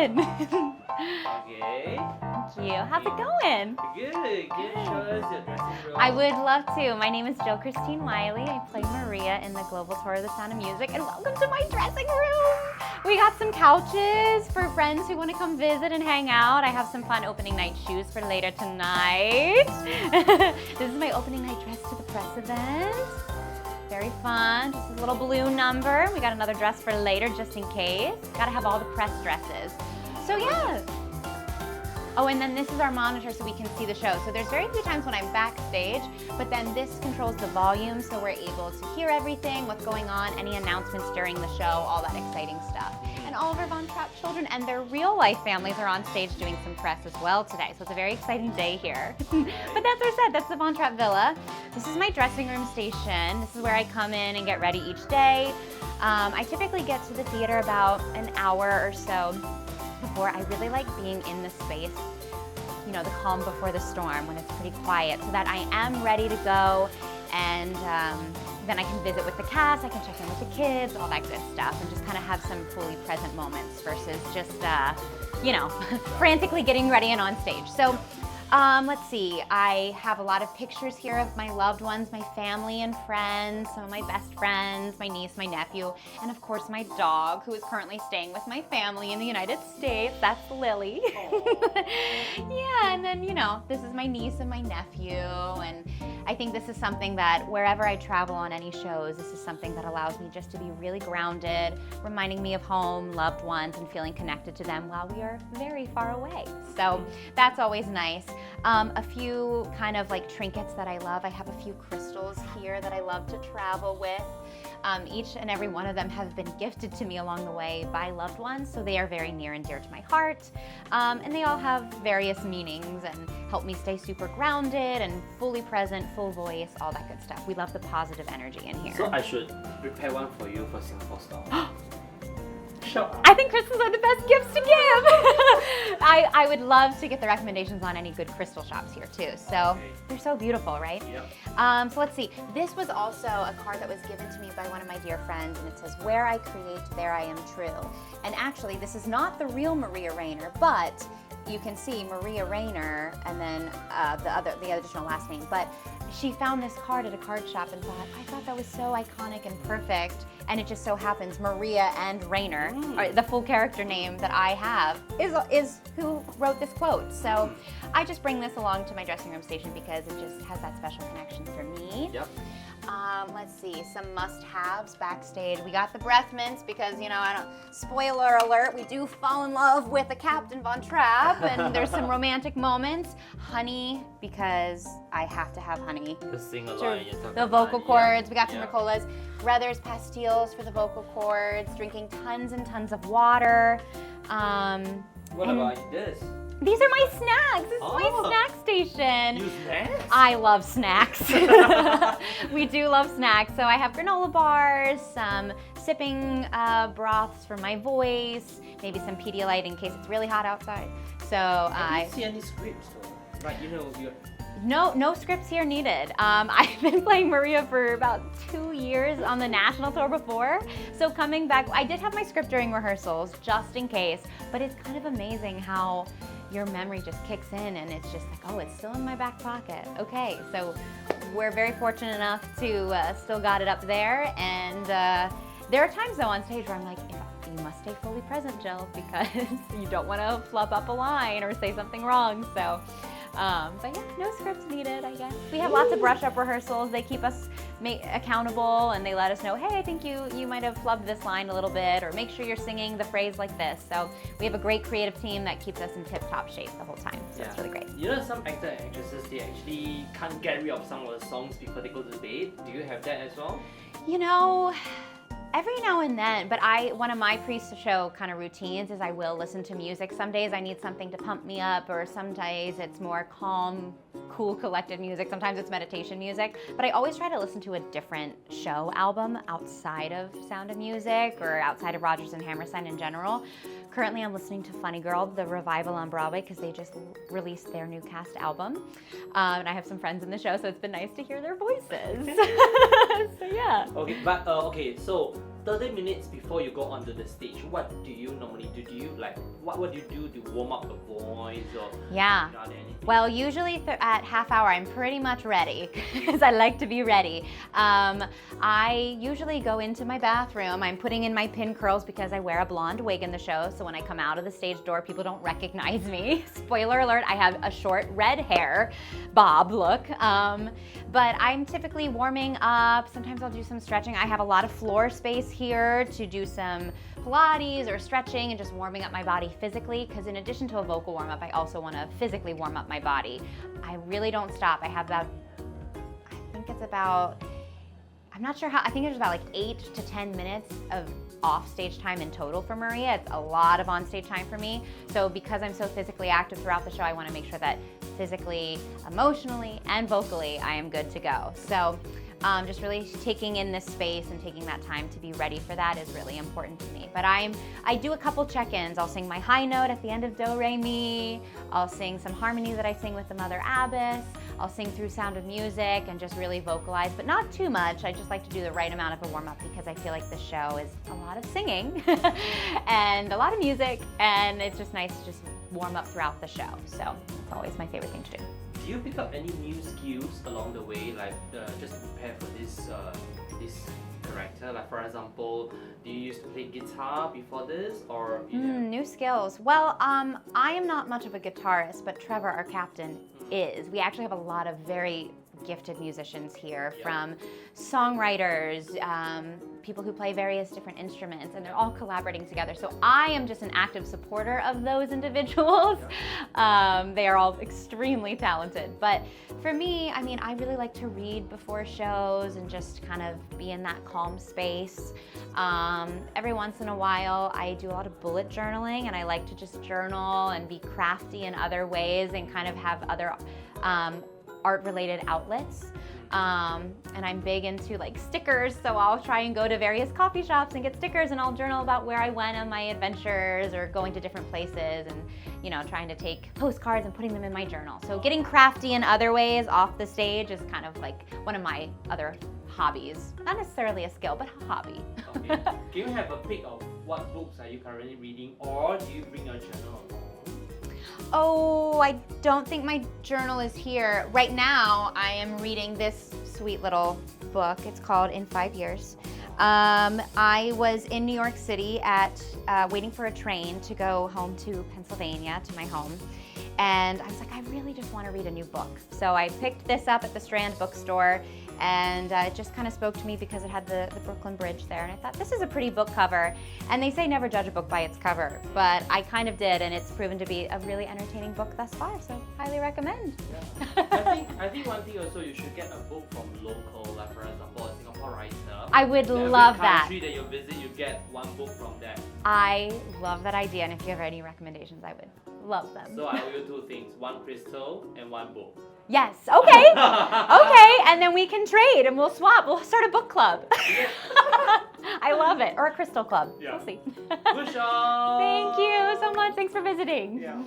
in. Okay. Thank you. How's it going? Good. Show us your dressing room. I would love to. My name is Jill Christine Wiley. I play Maria in the Global Tour of the Sound of Music, and welcome to my dressing room. We got some couches for friends who want to come visit and hang out. I have some fun opening night shoes for later tonight. This is my opening night dress to the press event. Very fun. Just a little balloon number. We got another dress for later just in case. Gotta have all the press dresses. So yeah. Oh, and then this is our monitor so we can see the show. So there's very few times when I'm backstage, but then this controls the volume so we're able to hear everything, what's going on, any announcements during the show, all that exciting stuff. And all of our Von Trapp children and their real life families are on stage doing some press as well today. So it's a very exciting day here. But that's our set, that's the Von Trapp Villa. This is my dressing room station. This is where I come in and get ready each day. I typically get to the theater about an hour or so before. I really like being in the space, you know, the calm before the storm when it's pretty quiet, so that I am ready to go, and then I can visit with the cast, I can check in with the kids, all that good stuff, and just kind of have some fully present moments versus just, you know, frantically getting ready and on stage. So let's see, I have a lot of pictures here of my loved ones, my family and friends, some of my best friends, my niece, my nephew, and of course my dog, who is currently staying with my family in the United States. That's Lily. Yeah, and then, you know, this is my niece and my nephew, and I think this is something that wherever I travel on any shows, this is something that allows me just to be really grounded, reminding me of home, loved ones, and feeling connected to them while we are very far away. So that's always nice. A few kind of like trinkets that I love. I have a few crystals here that I love to travel with. Each and every one of them have been gifted to me along the way by loved ones, so they are very near and dear to my heart. And they all have various meanings and help me stay super grounded and fully present, full voice, all that good stuff. We love the positive energy in here. So I should prepare one for you for Singapore style. Sure. I think crystals are the best gifts to give. I would love to get the recommendations on any good crystal shops here too. So they're so beautiful, right? Yep. So let's see. This was also a card that was given to me by one of my dear friends, and it says, "Where I create, there I am true." And actually, this is not the real Maria Rayner, but you can see Maria Rayner and then the additional last name. But she found this card at a card shop and thought, I thought that was so iconic and perfect. And it just so happens Maria and Rayner, or the full character name that I have, is who wrote this quote. So I just bring this along to my dressing room station because it just has that special connection for me. Yep. Let's see, some must-haves backstage. We got the breath mints because, you know, spoiler alert, we do fall in love with the Captain Von Trapp, and there's some romantic moments. Honey, because I have to have honey. The sing-along. The vocal cords, we got some Yeah. Ricolas. Brothers pastilles for the vocal cords, drinking tons and tons of water. What about this? These are my snacks. This is my Oh. snack station. You snacks? I love snacks. We do love snacks. So I have granola bars, some sipping broths for my voice, maybe some Pedialyte in case it's really hot outside. So I didn't see any scripts though. Like, you know, no scripts here needed. I've been playing Maria for about 2 years on the national tour before. So coming back, I did have my script during rehearsals just in case, but it's kind of amazing how your memory just kicks in and it's just like, oh, it's still in my back pocket. Okay, so we're very fortunate enough to still got it up there. And there are times though on stage where I'm like, you must stay fully present, Jill, because you don't want to flub up a line or say something wrong. So, but yeah, no scripts needed, I guess. We have lots of brush-up rehearsals. They keep us accountable, and they let us know, hey, I think you might have flubbed this line a little bit, or make sure you're singing the phrase like this. So we have a great creative team that keeps us in tip-top shape the whole time. So it's really great. You know, some actors and actresses, they actually can't get rid of some of the songs before they go to bed. Do you have that as well? You know, every now and then, but one of my pre-show kind of routines is I will listen to music. Some days I need something to pump me up, or some days it's more calm, cool, collected music. Sometimes it's meditation music, but I always try to listen to a different show album outside of Sound of Music or outside of Rodgers and Hammerstein in general. Currently I'm listening to Funny Girl, the revival on Broadway, because they just released their new cast album. And I have some friends in the show, so it's been nice to hear their voices. So yeah. Okay, but okay, so 30 minutes before you go onto the stage, what do you normally do? Do you like what do you do to warm up the voice or Yeah. are there anything? Well, usually at half hour, I'm pretty much ready because I like to be ready. I usually go into my bathroom. I'm putting in my pin curls because I wear a blonde wig in the show. So when I come out of the stage door, people don't recognize me. Spoiler alert, I have a short red hair, bob look. But I'm typically warming up. Sometimes I'll do some stretching. I have a lot of floor space here to do some Pilates or stretching and just warming up my body physically, because in addition to a vocal warm up, I also want to physically warm up my body. I really don't stop. I have about, I'm not sure how, I think there's about like 8 to 10 minutes of off stage time in total for Maria. It's a lot of on stage time for me. So because I'm so physically active throughout the show, I want to make sure that physically, emotionally, and vocally, I am good to go. So just really taking in this space and taking that time to be ready for that is really important to me. But I do a couple check-ins. I'll sing my high note at the end of Do, Re, Mi. I'll sing some harmonies that I sing with the Mother Abbess. I'll sing through Sound of Music and just really vocalize, but not too much. I just like to do the right amount of a warm-up because I feel like the show is a lot of singing and a lot of music, and it's just nice to just warm up throughout the show. So it's always my favorite thing to do. Do you pick up any new skills along the way, like just to prepare for this character? Like for example, do you used to play guitar before this, or New skills? Well, I am not much of a guitarist, but Trevor, our captain, is. We actually have a lot of very gifted musicians here, from songwriters, people who play various different instruments, and they're all collaborating together. So I am just an active supporter of those individuals. They are all extremely talented. But for me, I mean, I really like to read before shows and just kind of be in that calm space. Every once in a while, I do a lot of bullet journaling, and I like to just journal and be crafty in other ways and kind of have other art-related outlets. And I'm big into like stickers, so I'll try and go to various coffee shops and get stickers, and I'll journal about where I went on my adventures or going to different places, and trying to take postcards and putting them in my journal. So getting crafty in other ways off the stage is kind of like one of my other hobbies. Not necessarily a skill, but a hobby. Okay. Do you have a pick of what books are you currently reading, or do you bring your journal along? Oh, I don't think my journal is here. Right now, I am reading this sweet little book. It's called In 5 Years. I was in New York City waiting for a train to go home to Pennsylvania, to my home. And I was like, I really just want to read a new book. So I picked this up at the Strand bookstore, and it just kind of spoke to me because it had the Brooklyn Bridge there, and I thought, this is a pretty book cover. And they say never judge a book by its cover, but I kind of did, and it's proven to be a really entertaining book thus far, so highly recommend. Yeah. I think one thing also, you should get a book from local, like for example, a Singapore writer. I would love that. Every country that you visit, you get one book from there. I love that idea, and if you have any recommendations, I would love them. So I owe you 2 things, 1 crystal and 1 book. Yes, okay, okay, and then we can trade and we'll swap. We'll start a book club. I love it, or a crystal club. Yeah. We'll see. Good job. Thank you so much. Thanks for visiting. Yeah.